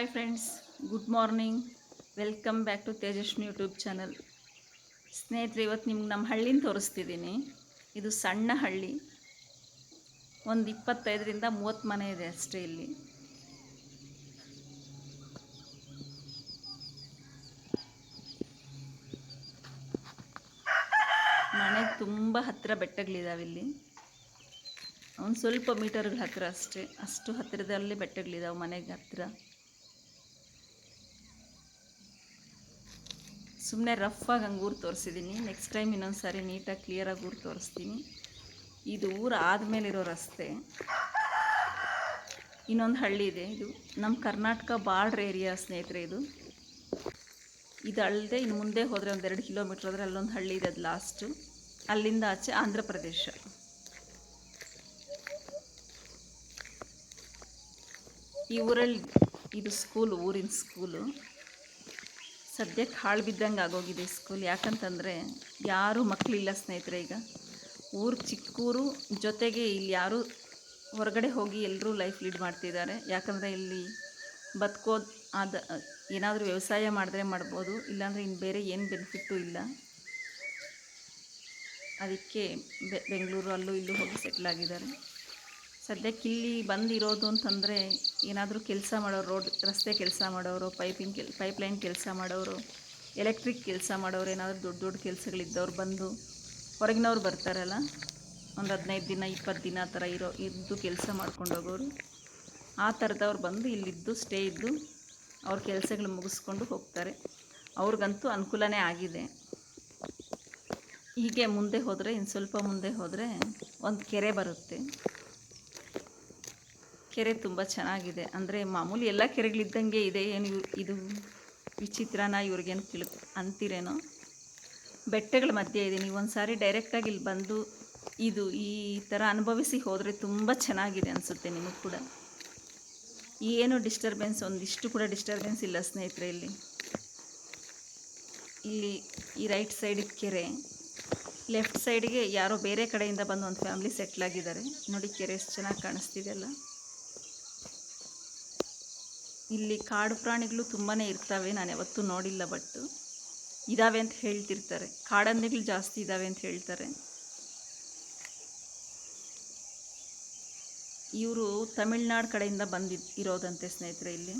Hi friends, good morning. Welcome back to Tejaswini YouTube channel. ಸ್ನೇಹಿತರೆ, ಇವತ್ತು ನಿಮ್ಗೆ ನಮ್ಮ ಹಳ್ಳಿನ ತೋರಿಸ್ತಿದ್ದೀನಿ. ಇದು ಸಣ್ಣ ಹಳ್ಳಿ, ಒಂದು 25ರಿಂದ 30 ಮನೆ ಇದೆ ಅಷ್ಟೇ. ಇಲ್ಲಿ ಮನೆಗೆ ತುಂಬ ಹತ್ತಿರ ಬೆಟ್ಟಗಳಿದ್ದಾವೆ. ಇಲ್ಲಿ ಒಂದು ಸ್ವಲ್ಪ ಮೀಟರ್ಗಳ ಹತ್ತಿರ ಅಷ್ಟೇ, ಅಷ್ಟು ಹತ್ತಿರದಲ್ಲಿ ಬೆಟ್ಟಗಳಿದ್ದಾವೆ ಮನೆಗೆ ಹತ್ತಿರ. ಸುಮ್ಮನೆ ರಫಾಗಿ ಹಂಗೆ ಊರು ತೋರಿಸಿದ್ದೀನಿ. ನೆಕ್ಸ್ಟ್ ಟೈಮ್ ಇನ್ನೊಂದು ಸಾರಿ ನೀಟಾಗಿ ಕ್ಲಿಯರಾಗಿ ಊರು ತೋರಿಸ್ತೀನಿ. ಇದು ಊರು ಆದಮೇಲೆ ಇರೋ ರಸ್ತೆ. ಇನ್ನೊಂದು ಹಳ್ಳಿ ಇದೆ. ಇದು ನಮ್ಮ ಕರ್ನಾಟಕ ಬಾರ್ಡ್ರ್ ಏರಿಯಾ ಸ್ನೇಹಿತರೆ. ಇದು ಅಲ್ಲದೆ ಇನ್ನು ಮುಂದೆ ಹೋದರೆ ಒಂದು 2 ಕಿಲೋಮೀಟ್ರ್ ಹೋದರೆ ಅಲ್ಲೊಂದು ಹಳ್ಳಿ ಇದೆ, ಅದು ಲಾಸ್ಟು. ಅಲ್ಲಿಂದ ಆಚೆ ಆಂಧ್ರ ಪ್ರದೇಶ. ಈ ಊರಲ್ಲಿ ಇದು ಸ್ಕೂಲು, ಊರಿನ ಸ್ಕೂಲು. ಸದ್ಯಕ್ಕೆ ಹಾಳು ಬಿದ್ದಂಗೆ ಆಗೋಗಿದೆ ಸ್ಕೂಲ್. ಯಾಕಂತಂದರೆ ಯಾರೂ ಮಕ್ಕಳಿಲ್ಲ ಸ್ನೇಹಿತರೆ. ಈಗ ಊರು ಚಿಕ್ಕೂರು, ಜೊತೆಗೆ ಇಲ್ಲಿ ಯಾರೂ ಹೊರಗಡೆ ಹೋಗಿ ಎಲ್ಲರೂ ಲೈಫ್ ಲೀಡ್ ಮಾಡ್ತಿದ್ದಾರೆ. ಯಾಕಂದರೆ ಇಲ್ಲಿ ಬದುಕೋದು ಏನಾದರೂ ವ್ಯವಸಾಯ ಮಾಡಿದ್ರೆ ಮಾಡ್ಬೋದು, ಇಲ್ಲಾಂದರೆ ಇನ್ನು ಬೇರೆ ಏನು ಬೆನಿಫಿಟ್ಟು ಇಲ್ಲ. ಅದಕ್ಕೆ ಬೆಂಗಳೂರು ಅಲ್ಲೂ ಇಲ್ಲೂ ಹೋಗಿ ಸೆಟ್ಲ್ ಆಗಿದ್ದಾರೆ. ಸದ್ಯಕ್ಕೆ ಇಲ್ಲಿ ಬಂದಿರೋದು ಅಂತಂದರೆ ಏನಾದರೂ ಕೆಲಸ ಮಾಡೋರು, ರಸ್ತೆ ಕೆಲಸ ಮಾಡೋರು, ಪೈಪ್ಲೈನ್ ಕೆಲಸ ಮಾಡೋರು, ಎಲೆಕ್ಟ್ರಿಕ್ ಕೆಲಸ ಮಾಡೋರು, ಏನಾದರೂ ದೊಡ್ಡ ದೊಡ್ಡ ಕೆಲಸಗಳಿದ್ದವ್ರು ಬಂದು, ಹೊರಗಿನವ್ರು ಬರ್ತಾರಲ್ಲ, ಒಂದು 15 ದಿನ 20 ದಿನ ಆ ಥರ ಇದ್ದು ಕೆಲಸ ಮಾಡ್ಕೊಂಡು ಹೋಗೋರು, ಆ ಥರದವ್ರು ಬಂದು ಇಲ್ಲಿದ್ದು ಸ್ಟೇ ಇದ್ದು ಅವ್ರ ಕೆಲಸಗಳು ಮುಗಿಸ್ಕೊಂಡು ಹೋಗ್ತಾರೆ. ಅವ್ರಿಗಂತೂ ಅನುಕೂಲನೇ ಆಗಿದೆ. ಹೀಗೆ ಮುಂದೆ ಹೋದರೆ, ಇನ್ನು ಸ್ವಲ್ಪ ಮುಂದೆ ಹೋದರೆ ಒಂದು ಕೆರೆ ಬರುತ್ತೆ. ಕೆರೆ ತುಂಬ ಚೆನ್ನಾಗಿದೆ. ಅಂದರೆ ಮಾಮೂಲಿ ಎಲ್ಲ ಕೆರೆಗಳಿದ್ದಂಗೆ ಇದೆ. ಏನು ಇದು ವಿಚಿತ್ರನ ಇವ್ರಿಗೇನು ಅಂತೀರೇನೋ. ಬೆಟ್ಟಗಳ ಮಧ್ಯೆ ಇದೆ. ನೀವು ಒಂದು ಸಾರಿ ಡೈರೆಕ್ಟಾಗಿ ಇಲ್ಲಿ ಬಂದು ಈ ಥರ ಅನುಭವಿಸಿ ಹೋದರೆ ತುಂಬ ಚೆನ್ನಾಗಿದೆ ಅನಿಸುತ್ತೆ ನಿಮಗೆ ಕೂಡ. ಏನು ಡಿಸ್ಟರ್ಬೆನ್ಸ್, ಒಂದಿಷ್ಟು ಕೂಡ ಡಿಸ್ಟರ್ಬೆನ್ಸ್ ಇಲ್ಲ ಸ್ನೇಹಿತರೆ. ಇಲ್ಲಿ ಈ ರೈಟ್ ಸೈಡಿಗೆ ಕೆರೆ, ಲೆಫ್ಟ್ ಸೈಡಿಗೆ ಯಾರೋ ಬೇರೆ ಕಡೆಯಿಂದ ಬಂದು ಒಂದು ಫ್ಯಾಮ್ಲಿ ಸೆಟ್ಲಾಗಿದ್ದಾರೆ. ನೋಡಿ ಕೆರೆ ಎಷ್ಟು ಚೆನ್ನಾಗಿ ಕಾಣಿಸ್ತಿದೆಯಲ್ಲ. ಇಲ್ಲಿ ಕಾಡು ಪ್ರಾಣಿಗಳು ತುಂಬಾ ಇರ್ತವೆ. ನಾನು ಯಾವತ್ತೂ ನೋಡಿಲ್ಲ, ಬಟ್ ಇದ್ದಾವೆ ಅಂತ ಹೇಳ್ತಿರ್ತಾರೆ. ಕಾಡಂದಿಗಳು ಜಾಸ್ತಿ ಇದ್ದಾವೆ ಅಂತ ಹೇಳ್ತಾರೆ. ಇವರು ತಮಿಳ್ನಾಡು ಕಡೆಯಿಂದ ಇರೋದಂತೆ ಸ್ನೇಹಿತರೆ. ಇಲ್ಲಿ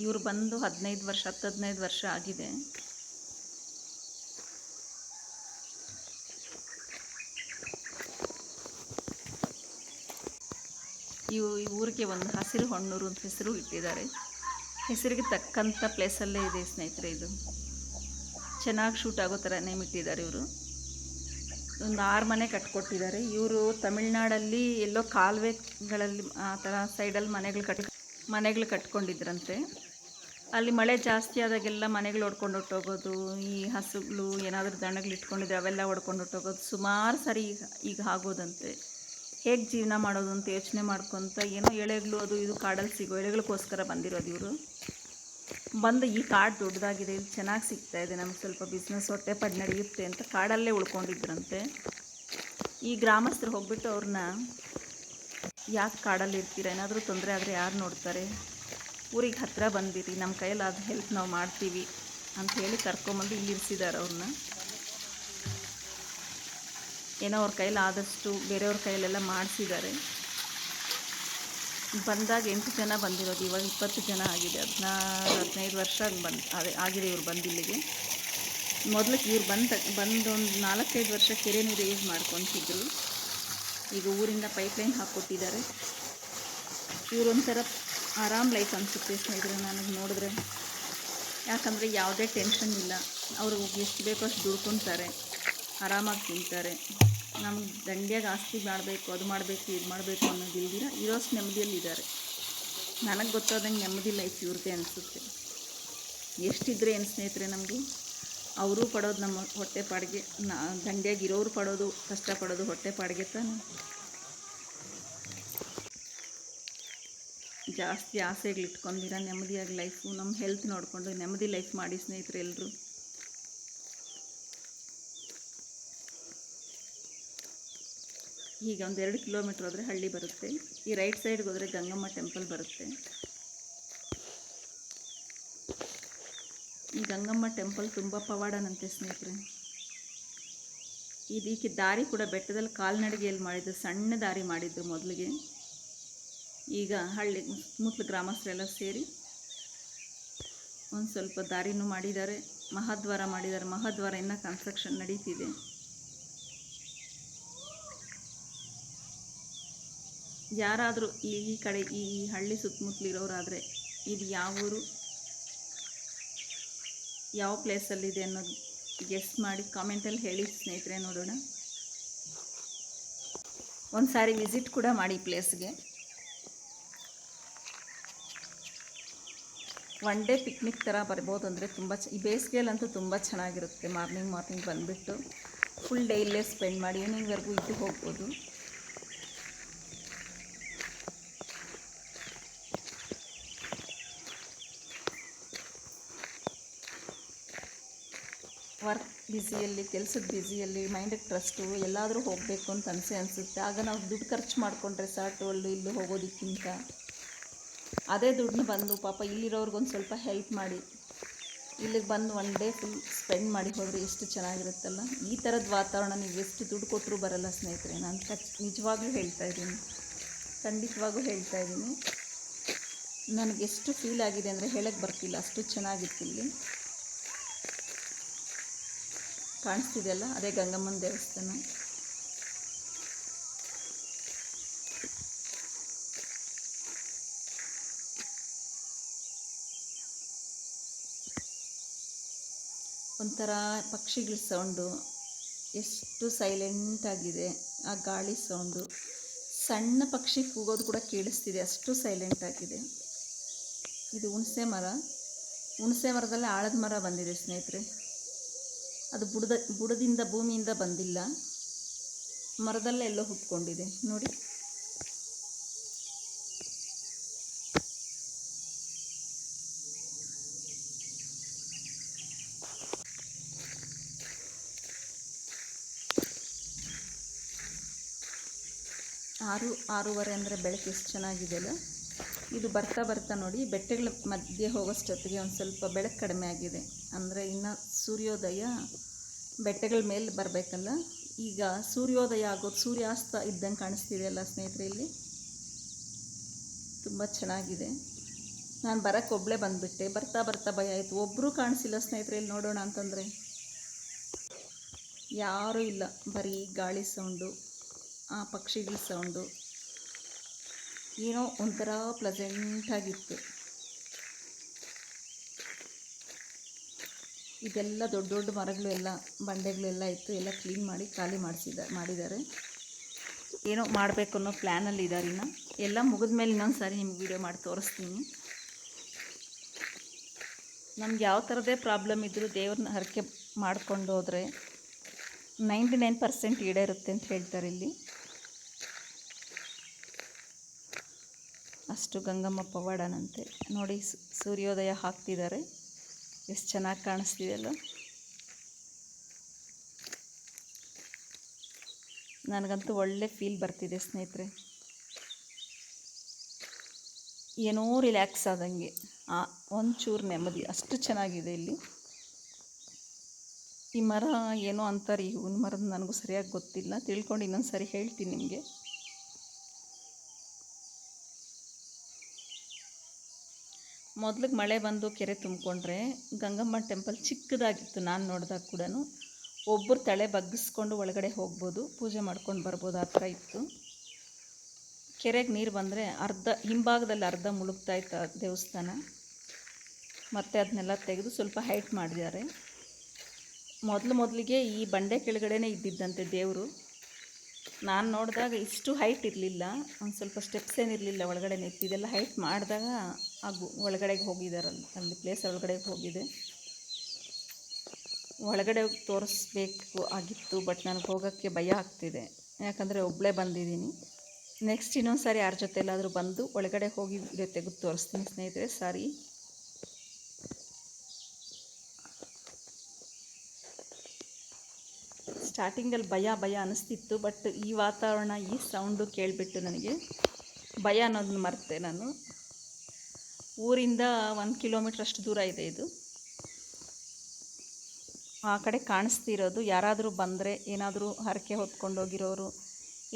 ಇವರು ಬಂದು 10-15 ವರ್ಷ ಆಗಿದೆ. ಈ ಊರಿಗೆ ಒಂದು ಹಸಿರು ಹೊನ್ನೂರು ಅಂತ ಹೆಸರು ಇಟ್ಟಿದ್ದಾರೆ. ಹೆಸರಿಗೆ ತಕ್ಕಂಥ ಪ್ಲೇಸಲ್ಲೇ ಇದೆ ಸ್ನೇಹಿತರೆ. ಇದು ಚೆನ್ನಾಗಿ ಶೂಟ್ ಆಗೋ ಥರ ನೇಮ್ ಇಟ್ಟಿದ್ದಾರೆ. ಇವರು ಒಂದು 6 ಮನೆ ಕಟ್ಕೊಟ್ಟಿದ್ದಾರೆ. ಇವರು ತಮಿಳ್ನಾಡಲ್ಲಿ ಎಲ್ಲೋ ಕಾಲುವೆಗಳಲ್ಲಿ ಆ ಥರ ಸೈಡಲ್ಲಿ ಮನೆಗಳು ಕಟ್ಕೊಂಡಿದ್ರಂತೆ. ಅಲ್ಲಿ ಮಳೆ ಜಾಸ್ತಿ ಆದಾಗೆಲ್ಲ ಮನೆಗಳು ಹೊಡ್ಕೊಂಡು ಹೊಟ್ಟೋಗೋದು, ಈ ಹಸುಗಳು ಏನಾದರೂ ದನಗಳು ಇಟ್ಕೊಂಡಿದ್ರೆ ಅವೆಲ್ಲ ಹೊಡ್ಕೊಂಡು ಹೊಟ್ಟೋಗೋದು ಸುಮಾರು ಸರಿ ಈಗ ಆಗೋದಂತೆ. ಹೇಗೆ ಜೀವನ ಮಾಡೋದು ಅಂತ ಯೋಚನೆ ಮಾಡ್ಕೊತ ಏನೋ ಎಳೆಗಳು ಅದು ಇದು ಕಾಡಲ್ಲಿ ಸಿಗೋ ಎಳೆಗಳಿಗೋಸ್ಕರ ಬಂದಿರೋದು ಇವರು. ಬಂದು ಈ ಕಾಡು ದೊಡ್ಡದಾಗಿದೆ, ಇಲ್ಲಿ ಚೆನ್ನಾಗಿ ಸಿಗ್ತಾಯಿದೆ, ನಮಗೆ ಸ್ವಲ್ಪ ಬಿಸ್ನೆಸ್ ಹೊಟ್ಟೆಪಾಡು ನಡೆಯುತ್ತೆ ಅಂತ ಕಾಡಲ್ಲೇ ಉಳ್ಕೊಂಡಿದ್ರಂತೆ. ಈ ಗ್ರಾಮಸ್ಥರು ಹೋಗ್ಬಿಟ್ಟು ಅವ್ರನ್ನ, ಯಾಕೆ ಕಾಡಲ್ಲಿ ಇರ್ತೀರ, ಏನಾದರೂ ತೊಂದರೆ ಆದರೆ ಯಾರು ನೋಡ್ತಾರೆ, ಊರಿಗೆ ಹತ್ತಿರ ಬಂದಿರಿ, ನಮ್ಮ ಕೈಯಲ್ಲಾದ ಹೆಲ್ಪ್ ನಾವು ಮಾಡ್ತೀವಿ ಅಂತ ಹೇಳಿ ಕರ್ಕೊಂಬಂದು ಇಲ್ಲಿ ಇರಿಸಿದ್ದಾರೆ ಅವ್ರನ್ನ. ಏನೋ ಅವ್ರ ಕೈಲಾದಷ್ಟು ಬೇರೆಯವ್ರ ಕೈಯಲ್ಲೆಲ್ಲ ಮಾಡಿಸಿದ್ದಾರೆ. ಬಂದಾಗ 8 ಜನ ಬಂದಿರೋದು, ಇವಾಗ 20 ಜನ ಆಗಿದೆ. 16-15 ವರ್ಷ ಆಗಿದೆ ಇವ್ರು ಬಂದು ಇಲ್ಲಿಗೆ. ಮೊದಲಿಗೆ ಇವ್ರು ಬಂದು ಒಂದು 4-5 ವರ್ಷ ಕೆರೆ ನೀರು ಯೂಸ್ ಮಾಡ್ಕೊತಿದ್ರು. ಈಗ ಊರಿಂದ ಪೈಪ್ಲೈನ್ ಹಾಕ್ಕೊಟ್ಟಿದ್ದಾರೆ. ಇವ್ರೊಂಥರ ಆರಾಮ್ ಲೈಫ್ ಅನಿಸುತ್ತೆ ಸ್ನೇಹಿತರೆ ನನಗೆ ನೋಡಿದ್ರೆ. ಯಾಕಂದರೆ ಯಾವುದೇ ಟೆನ್ಷನ್ ಇಲ್ಲ. ಅವರು ಎಷ್ಟು ಬೇಕೋ ಅಷ್ಟು ದುಡ್ಕೊತಾರೆ, ಆರಾಮಾಗಿ ತಿಂತಾರೆ. ನಮ್ಗೆ ದಂಡ್ಯಾಗ ಆಸ್ತಿ ಮಾಡಬೇಕು, ಅದು ಮಾಡಬೇಕು, ಇದು ಮಾಡಬೇಕು ಅನ್ನೋದು ಇಲ್ದಿರ ಇರೋಷ್ಟು ನೆಮ್ಮದಿಯಲ್ಲಿದ್ದಾರೆ. ನನಗೆ ಗೊತ್ತಾದಂಗೆ ನೆಮ್ಮದಿ ಲೈಫ್ ಇವ್ರದ್ದೇ ಅನಿಸುತ್ತೆ. ಎಷ್ಟಿದ್ರೆ ಏನು ಸ್ನೇಹಿತರೆ ನಮಗೆ, ಅವರು ಪಡೋದು ನಮ್ಮ ಹೊಟ್ಟೆ ಪಾಡಿಗೆ, ದಂಡ್ಯಾಗಿರೋರು ಪಡೋದು, ಕಷ್ಟಪಡೋದು ಹೊಟ್ಟೆ ಪಾಡಿಗೆ ತಾನೆ. ಜಾಸ್ತಿ ಆಸೆಗಳು ಇಟ್ಕೊಂಡಿರ ನೆಮ್ಮದಿಯಾಗಿ ಲೈಫು, ನಮ್ಮ ಹೆಲ್ತ್ ನೋಡಿಕೊಂಡು ನೆಮ್ಮದಿ ಲೈಫ್ ಮಾಡಿ ಸ್ನೇಹಿತರೆ ಎಲ್ಲರೂ. ಈಗ ಒಂದು 2 ಕಿಲೋಮೀಟ್ರ್ ಹೋದರೆ ಹಳ್ಳಿ ಬರುತ್ತೆ. ಈ ರೈಟ್ ಸೈಡ್ಗೆ ಹೋದರೆ ಗಂಗಮ್ಮ ಟೆಂಪಲ್ ಬರುತ್ತೆ. ಈ ಗಂಗಮ್ಮ ಟೆಂಪಲ್ ತುಂಬ ಪವಾಡನಂತೆ ಸ್ನೇಹಿತರೆ. ಇದಕ್ಕೆ ದಾರಿ ಕೂಡ ಬೆಟ್ಟದಲ್ಲಿ ಕಾಲ್ನಡಿಗೆಯಲ್ಲಿ ಮಾಡಿದ್ದು, ಸಣ್ಣ ದಾರಿ ಮಾಡಿದ್ದು ಮೊದಲಿಗೆ. ಈಗ ಹಳ್ಳಿ ಸುತ್ತಮುತ್ತಲ ಗ್ರಾಮಸ್ಥರೆಲ್ಲ ಸೇರಿ ಒಂದು ಸ್ವಲ್ಪ ದಾರಿನೂ ಮಾಡಿದ್ದಾರೆ, ಮಹಾದ್ವಾರ ಮಾಡಿದ್ದಾರೆ. ಮಹಾದ್ವಾರ ಇನ್ನೂ ಕನ್ಸ್ಟ್ರಕ್ಷನ್ ನಡೀತಿದೆ. ಯಾರಾದರೂ ಈ ಕಡೆ ಈ ಹಳ್ಳಿ ಸುತ್ತಮುತ್ತಲಿರೋರಾದರೆ ಇದು ಯಾವ ಊರು, ಯಾವ ಪ್ಲೇಸಲ್ಲಿದೆ ಅನ್ನೋದು ಗೆಸ್ ಮಾಡಿ ಕಾಮೆಂಟಲ್ಲಿ ಹೇಳಿ ಸ್ನೇಹಿತರೆ, ನೋಡೋಣ. ಒಂದು ಸಾರಿ ವಿಸಿಟ್ ಕೂಡ ಮಾಡಿ ಪ್ಲೇಸ್ಗೆ. ಒನ್ ಡೇ ಪಿಕ್ನಿಕ್ ಥರ ಬರ್ಬೋದು. ಅಂದರೆ ತುಂಬ ಈ ಬೇಸಿಗೆಯಲ್ಲಂತೂ ತುಂಬ ಚೆನ್ನಾಗಿರುತ್ತೆ. ಮಾರ್ನಿಂಗ್ ಬಂದುಬಿಟ್ಟು ಫುಲ್ ಡೇ ಇಲ್ಲೇ ಸ್ಪೆಂಡ್ ಮಾಡಿ ಈವ್ನಿಂಗ್ವರೆಗೂ ಇದ್ದು ಹೋಗ್ಬೋದು. ವರ್ಕ್ ಬ್ಯುಸಿಯಲ್ಲಿ, ಕೆಲಸದ ಬ್ಯುಸಿಯಲ್ಲಿ ಮೈಂಡಿಗೆ ಟ್ರಸ್ಟು ಎಲ್ಲಾದರೂ ಹೋಗಬೇಕು ಅಂತ ಅನಿಸುತ್ತೆ. ಆಗ ನಾವು ದುಡ್ಡು ಖರ್ಚು ಮಾಡಿಕೊಂಡ್ರೆ ರೆಸಾರ್ಟು ಅಲ್ಲೂ ಇಲ್ಲೂ ಹೋಗೋದಕ್ಕಿಂತ ಅದೇ ದುಡ್ಡನ್ನ ಬಂದು ಪಾಪ ಇಲ್ಲಿರೋರ್ಗೊಂದು ಸ್ವಲ್ಪ ಹೆಲ್ಪ್ ಮಾಡಿ ಇಲ್ಲಿಗೆ ಬಂದು ಒನ್ ಡೇ ಫುಲ್ ಸ್ಪೆಂಡ್ ಮಾಡಿ ಹೋದರೆ ಎಷ್ಟು ಚೆನ್ನಾಗಿರುತ್ತಲ್ಲ. ಈ ಥರದ ವಾತಾವರಣ ನೀವು ಎಷ್ಟು ದುಡ್ಡು ಕೊಟ್ಟರೂ ಬರಲ್ಲ ಸ್ನೇಹಿತರೆ. ನಾನು ನಿಜವಾಗ್ಲೂ ಹೇಳ್ತಾ ಇದ್ದೀನಿ, ಖಂಡಿತವಾಗೂ ಹೇಳ್ತಾ ಇದ್ದೀನಿ. ನನಗೆಷ್ಟು ಫೀಲ್ ಆಗಿದೆ ಅಂದರೆ ಹೇಳಕ್ಕೆ ಬರ್ತಿಲ್ಲ, ಅಷ್ಟು ಚೆನ್ನಾಗಿತ್ತು. ಇಲ್ಲಿ ಕಾಣಿಸ್ತಿದೆಯಲ್ಲ, ಅದೇ ಗಂಗಮ್ಮನ ದೇವಸ್ಥಾನ. ಒಂಥರ ಪಕ್ಷಿಗಳ ಸೌಂಡು ಎಷ್ಟು ಸೈಲೆಂಟಾಗಿದೆ. ಆ ಗಾಳಿ ಸೌಂಡು, ಸಣ್ಣ ಪಕ್ಷಿ ಕೂಗೋದು ಕೂಡ ಕೇಳಿಸ್ತಿದೆ, ಅಷ್ಟು ಸೈಲೆಂಟಾಗಿದೆ. ಇದು ಹುಣಸೆ ಮರದಲ್ಲೇ ಆಳದ ಮರ ಬಂದಿದೆ ಸ್ನೇಹಿತರೆ. ಅದು ಬುಡದಿಂದ ಭೂಮಿಯಿಂದ ಬಂದಿಲ್ಲ, ಮರದಲ್ಲೇ ಎಲ್ಲೋ ಹುಟ್ಕೊಂಡಿದೆ ನೋಡಿ. ಆರೂವರೆ ಅಂದರೆ ಬೆಳಕು ಎಷ್ಟು ಚೆನ್ನಾಗಿದೆಯಲ್ಲ. ಇದು ಬರ್ತಾ ನೋಡಿ ಬೆಟ್ಟಗಳ ಮಧ್ಯೆ ಹೋಗೋಷ್ಟೊತ್ತಿಗೆ ಒಂದು ಸ್ವಲ್ಪ ಬೆಳಕು ಕಡಿಮೆ ಆಗಿದೆ. ಅಂದರೆ ಇನ್ನು ಸೂರ್ಯೋದಯ ಬೆಟ್ಟಗಳ ಮೇಲೆ ಬರಬೇಕಲ್ಲ. ಈಗ ಸೂರ್ಯೋದಯ ಆಗೋದು, ಸೂರ್ಯಾಸ್ತ ಇದ್ದಂಗೆ ಕಾಣಿಸ್ತಿದೆಯಲ್ಲ ಸ್ನೇಹಿತರೆ. ಇಲ್ಲಿ ತುಂಬ ಚೆನ್ನಾಗಿದೆ. ನಾನು ಬರೋಕ್ಕೆ ಒಬ್ಬಳೇ ಬಂದುಬಿಟ್ಟೆ. ಬರ್ತಾ ಭಯ ಆಯಿತು, ಒಬ್ಬರೂ ಕಾಣಿಸಿಲ್ಲ ಸ್ನೇಹಿತರೆ. ಇಲ್ಲಿ ನೋಡೋಣ ಅಂತಂದರೆ ಯಾರೂ ಇಲ್ಲ, ಬರೀ ಗಾಳಿ ಸೌಂಡು, ಆ ಪಕ್ಷಿಗಳ ಸೌಂಡು, ಏನೋ ಒಂಥರ ಪ್ಲೆಸೆಂಟಾಗಿತ್ತು. ಇದೆಲ್ಲ ದೊಡ್ಡ ದೊಡ್ಡ ಮರಗಳು ಎಲ್ಲ ಬಂಡೆಗಳು ಎಲ್ಲ ಇತ್ತು, ಎಲ್ಲ ಕ್ಲೀನ್ ಮಾಡಿ ಖಾಲಿ ಮಾಡಿದ್ದಾರೆ. ಏನೋ ಮಾಡಬೇಕು ಅನ್ನೋ ಪ್ಲ್ಯಾನಲ್ಲಿ ಇದ್ದಾರೆ. ಇನ್ನು ಎಲ್ಲ ಮುಗಿದ ಮೇಲೆ ಇನ್ನೊಂದು ಸಾರಿ ನಿಮ್ಗೆ ವೀಡಿಯೋ ಮಾಡಿ ತೋರಿಸ್ತೀನಿ. ನಮ್ಗೆ ಯಾವ ಥರದೇ ಪ್ರಾಬ್ಲಮ್ ಇದ್ದರೂ ದೇವ್ರನ್ನ ಹರಕೆ ಮಾಡ್ಕೊಂಡು ಹೋದರೆ 99% ಈಡೇರುತ್ತೆ ಅಂತ ಹೇಳ್ತಾರೆ ಇಲ್ಲಿ. ಅಷ್ಟು ಗಂಗಮ್ಮ ಪವಾಡನಂತೆ ನೋಡಿ. ಸೂರ್ಯೋದಯ ಹಾಕ್ತಿದ್ದಾರೆ, ಎಷ್ಟು ಚೆನ್ನಾಗಿ ಕಾಣಿಸ್ತಿದೆಯಲ್ಲ. ನನಗಂತೂ ಒಳ್ಳೆ ಫೀಲ್ ಬರ್ತಿದೆ ಸ್ನೇಹಿತರೆ. ಏನೋ ರಿಲ್ಯಾಕ್ಸ್ ಆದಂಗೆ, ಒಂಚೂರು ನೆಮ್ಮದಿ, ಅಷ್ಟು ಚೆನ್ನಾಗಿದೆ ಇಲ್ಲಿ. ಈ ಮರ ಏನೋ ಅಂತಾರೆ, ಈ ಹೂವಿನ ಮರದ ನನಗೂ ಸರಿಯಾಗಿ ಗೊತ್ತಿಲ್ಲ. ತಿಳ್ಕೊಂಡು ಇನ್ನೊಂದು ಸರಿ ಹೇಳ್ತೀನಿ ನಿಮಗೆ. ಮೊದಲಿಗೆ ಮಳೆ ಬಂದು ಕೆರೆ ತುಂಬಿಕೊಂಡ್ರೆ ಗಂಗಮ್ಮ ಟೆಂಪಲ್ ಚಿಕ್ಕದಾಗಿತ್ತು. ನಾನು ನೋಡಿದಾಗ ಕೂಡ ಒಬ್ಬರು ತಲೆ ಬಗ್ಗಿಸ್ಕೊಂಡು ಒಳಗಡೆ ಹೋಗ್ಬೋದು, ಪೂಜೆ ಮಾಡ್ಕೊಂಡು ಬರ್ಬೋದು, ಆ ಥರ ಇತ್ತು. ಕೆರೆಗೆ ನೀರು ಬಂದರೆ ಹಿಂಭಾಗದಲ್ಲಿ ಅರ್ಧ ಮುಳುಗ್ತಾ ಇತ್ತು ದೇವಸ್ಥಾನ. ಮತ್ತು ಅದನ್ನೆಲ್ಲ ತೆಗೆದು ಸ್ವಲ್ಪ ಹೈಟ್ ಮಾಡಿದ್ದಾರೆ. ಮೊದಲಿಗೆ ಈ ಬಂಡೆ ಕೆಳಗಡೆನೇ ಇದ್ದಿದ್ದಂತೆ ದೇವರು. ನಾನು ನೋಡಿದಾಗ ಇಷ್ಟು ಹೈಟ್ ಇರಲಿಲ್ಲ, ಒಂದು ಸ್ವಲ್ಪ ಸ್ಟೆಪ್ಸ್ ಏನಿರಲಿಲ್ಲ, ಒಳಗಡೆ ನಿಂತಿದ್ದೆಲ್ಲ ಹೈಟ್ ಮಾಡಿದಾಗ ಒಳಗಡೆಗೆ ಹೋಗಿದ್ದಾರಲ್ಲ, ಅಲ್ಲಿ ಪ್ಲೇಸ್ ಒಳಗಡೆಗೆ ಹೋಗಿದೆ. ಒಳಗಡೆ ಹೋಗಿ ತೋರಿಸ್ಬೇಕು ಆಗಿತ್ತು, ಬಟ್ ನನಗೆ ಹೋಗೋಕ್ಕೆ ಭಯ ಆಗ್ತಿದೆ. ಯಾಕಂದರೆ ಒಬ್ಬಳೇ ಬಂದಿದ್ದೀನಿ. ನೆಕ್ಸ್ಟ್ ಇನ್ನೊಂದು ಸಾರಿ ಯಾರ ಜೊತೆ ಎಲ್ಲಾದರೂ ಬಂದು ಒಳಗಡೆ ಹೋಗಿ ವಿಡಿಯೋ ತೆಗೆದು ತೋರಿಸ್ತೀನಿ ಸ್ನೇಹಿತರೆ. ಸಾರಿ. ಸ್ಟಾರ್ಟಿಂಗಲ್ಲಿ ಭಯ ಅನ್ನಿಸ್ತಿತ್ತು, ಬಟ್ ಈ ವಾತಾವರಣ, ಈ ಸೌಂಡು ಕೇಳಿಬಿಟ್ಟು ನನಗೆ ಭಯ ಅನ್ನೋದನ್ನ ಮರೆತೆ ನಾನು. ಊರಿಂದ 1 ಕಿಲೋಮೀಟ್ರ್ ಅಷ್ಟು ದೂರ ಇದೆ ಇದು. ಆ ಕಡೆ ಕಾಣಿಸ್ತಿರೋದು, ಯಾರಾದರೂ ಬಂದರೆ, ಏನಾದರೂ ಹರಕೆ ಹೊತ್ಕೊಂಡೋಗಿರೋರು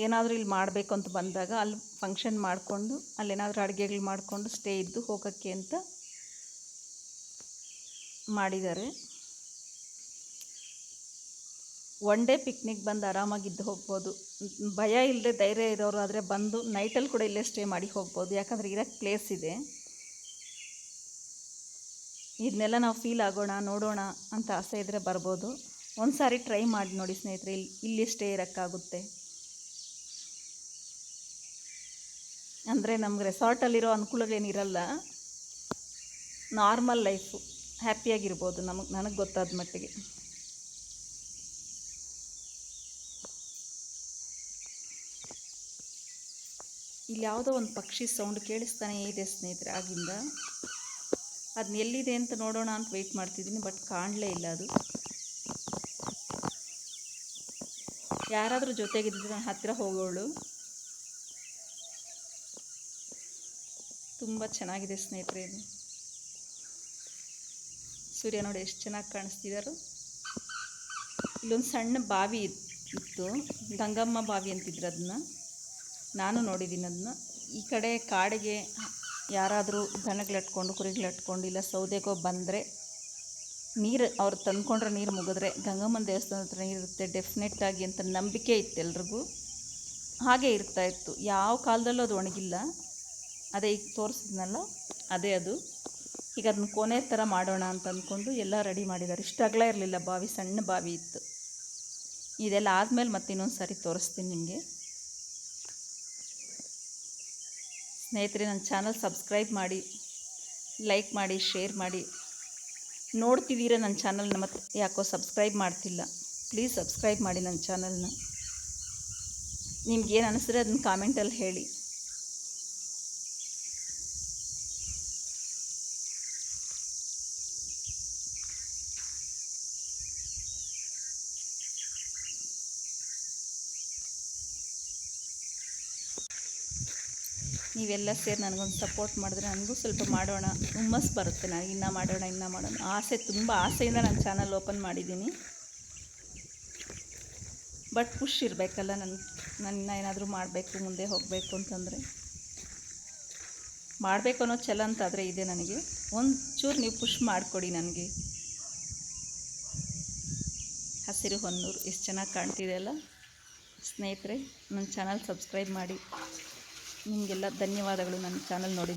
ಏನಾದರೂ ಇಲ್ಲಿ ಮಾಡಬೇಕು ಅಂತ ಬಂದಾಗ ಅಲ್ಲಿ ಫಂಕ್ಷನ್ ಮಾಡಿಕೊಂಡು ಅಲ್ಲೇನಾದರೂ ಅಡುಗೆಗಳು ಮಾಡಿಕೊಂಡು ಸ್ಟೇ ಇದ್ದು ಹೋಗೋಕ್ಕೆ ಅಂತ ಮಾಡಿದ್ದಾರೆ. ಒನ್ ಡೇ ಪಿಕ್ನಿಕ್ ಬಂದು ಆರಾಮಾಗಿದ್ದು ಹೋಗ್ಬೋದು. ಭಯ ಇಲ್ಲದೆ ಧೈರ್ಯ ಇರೋರು ಆದರೆ ಬಂದು ನೈಟಲ್ಲಿ ಕೂಡ ಇಲ್ಲೇ ಸ್ಟೇ ಮಾಡಿ ಹೋಗ್ಬೋದು, ಯಾಕಂದರೆ ಇರೋಕ್ಕೆ ಪ್ಲೇಸ್ ಇದೆ. ಇದನ್ನೆಲ್ಲ ನಾವು ಫೀಲ್ ಆಗೋಣ, ನೋಡೋಣ ಅಂತ ಆಸೆ ಇದ್ದರೆ ಬರ್ಬೋದು. ಒಂದು ಸಾರಿ ಟ್ರೈ ಮಾಡಿ ನೋಡಿ ಸ್ನೇಹಿತರೆ, ಇಲ್ಲಿ ಸ್ಟೇ ಇರೋಕ್ಕಾಗುತ್ತೆ. ಅಂದರೆ ನಮ್ಗೆ ರೆಸಾರ್ಟಲ್ಲಿರೋ ಅನುಕೂಲಗಳೇನಿರಲ್ಲ, ನಾರ್ಮಲ್ ಲೈಫು, ಹ್ಯಾಪಿಯಾಗಿರ್ಬೋದು ನನಗೆ ಗೊತ್ತಾದ ಮಟ್ಟಿಗೆ. ಇಲ್ಲಿ ಯಾವುದೋ ಒಂದು ಪಕ್ಷಿ ಸೌಂಡ್ ಕೇಳಿಸ್ತಾನೆ ಇದೆ ಸ್ನೇಹಿತರೆ ಆಗಿಂದ. ಅದನ್ನ ಎಲ್ಲಿದೆ ಅಂತ ನೋಡೋಣ ಅಂತ ವೆಯ್ಟ್ ಮಾಡ್ತಿದ್ದೀನಿ, ಬಟ್ ಕಾಣಲೇ ಇಲ್ಲ ಅದು. ಯಾರಾದರೂ ಜೊತೆಗಿದ್ದರೆ ನಾನು ಹತ್ತಿರ ಹೋಗೋಳು. ತುಂಬ ಚೆನ್ನಾಗಿದೆ ಸ್ನೇಹಿತರೆ ಇದು. ಸೂರ್ಯ ನೋಡಿ ಎಷ್ಟು ಚೆನ್ನಾಗಿ ಕಾಣಿಸ್ತಿದ್ದಾರೋ. ಇಲ್ಲೊಂದು ಸಣ್ಣ ಬಾವಿ ಇತ್ತು, ಗಂಗಮ್ಮ ಬಾವಿ ಅಂತಿದ್ರು ಅದನ್ನ. ನಾನು ನೋಡಿದ್ದೀನಿ ಅದನ್ನ. ಈ ಕಡೆ ಕಾಡಿಗೆ ಯಾರಾದರೂ ದನಗಳಟ್ಕೊಂಡು ಕುರಿಗಳಟ್ಕೊಂಡು ಇಲ್ಲ ಸೌದೆಗೋ ಬಂದರೆ ನೀರು ಅವ್ರು ತಂದ್ಕೊಂಡ್ರೆ ನೀರು ಮುಗಿದ್ರೆ ಗಂಗಮ್ಮನ ದೇವಸ್ಥಾನದ ಹತ್ರ ನೀರಿರುತ್ತೆ ಡೆಫಿನೆಟ್ಟಾಗಿ ಅಂತ ನಂಬಿಕೆ ಇತ್ತು ಎಲ್ರಿಗೂ. ಹಾಗೆ ಇರ್ತಾಯಿತ್ತು, ಯಾವ ಕಾಲದಲ್ಲೂ ಅದು ಒಣಗಿಲ್ಲ. ಅದೇ ಈಗ ತೋರಿಸಿದ್ನಲ್ಲ ಅದೇ ಅದು. ಈಗ ಅದನ್ನ ಕೊನೆ ಥರ ಮಾಡೋಣ ಅಂತ ಅಂದ್ಕೊಂಡು ಎಲ್ಲ ರೆಡಿ ಮಾಡಿದ್ದಾರೆ. ಇಷ್ಟು ಅಗಲ ಇರಲಿಲ್ಲ ಬಾವಿ, ಸಣ್ಣ ಬಾವಿ ಇತ್ತು. ಇದೆಲ್ಲ ಆದಮೇಲೆ ಮತ್ತೆ ಇನ್ನೊಂದು ಸಾರಿ ತೋರಿಸ್ತೀನಿ ನಿಮಗೆ. ಸ್ನೇಹಿತರೆ, ನನ್ನ ಚಾನಲ್ ಸಬ್ಸ್ಕ್ರೈಬ್ ಮಾಡಿ, ಲೈಕ್ ಮಾಡಿ, ಶೇರ್ ಮಾಡಿ. ನೋಡ್ತಿದ್ದೀರ ನನ್ನ ಚಾನಲ್ನ, ಮತ್ತೆ ಯಾಕೋ ಸಬ್ಸ್ಕ್ರೈಬ್ ಮಾಡ್ತಿಲ್ಲ. ಪ್ಲೀಸ್ ಸಬ್ಸ್ಕ್ರೈಬ್ ಮಾಡಿ ನನ್ನ ಚಾನಲ್ನ. ನಿಮ್ಗೇನು ಅನಿಸಿದ್ರೆ ಅದನ್ನ ಕಾಮೆಂಟಲ್ಲಿ ಹೇಳಿ. ನೀವೆಲ್ಲ ಸೇರಿ ನನಗೊಂದು ಸಪೋರ್ಟ್ ಮಾಡಿದ್ರೆ ನನಗೂ ಸ್ವಲ್ಪ ಮಾಡೋಣ ಹುಮ್ಮಸ್ಸು ಬರುತ್ತೆ. ನನಗೆ ಇನ್ನೂ ಮಾಡೋಣ ಆಸೆ, ತುಂಬ ಆಸೆಯಿಂದ ನಾನು ಚಾನಲ್ ಓಪನ್ ಮಾಡಿದ್ದೀನಿ. ಬಟ್ ಪುಷ್ ಇರಬೇಕಲ್ಲ, ನನ್ನ ಏನಾದರೂ ಮಾಡಬೇಕು, ಮುಂದೆ ಹೋಗಬೇಕು ಅಂತಂದರೆ. ಮಾಡಬೇಕು ಅನ್ನೋ ಛಲ ಅಂತಾದರೆ ಇದೆ ನನಗೆ. ಒಂಚೂರು ನೀವು ಪುಷ್ ಮಾಡಿಕೊಡಿ ನನಗೆ. ಹಸಿರು ಹೊನ್ನೂರು ಎಷ್ಟು ಚೆನ್ನಾಗಿ ಕಾಣ್ತಿದೆಯಲ್ಲ ಸ್ನೇಹಿತರೆ. ನನ್ನ ಚಾನಲ್ ಸಬ್ಸ್ಕ್ರೈಬ್ ಮಾಡಿ. ನಿಮಗೆಲ್ಲ ಧನ್ಯವಾದಗಳು ನನ್ನ ಚಾನಲ್ ನೋಡಿ.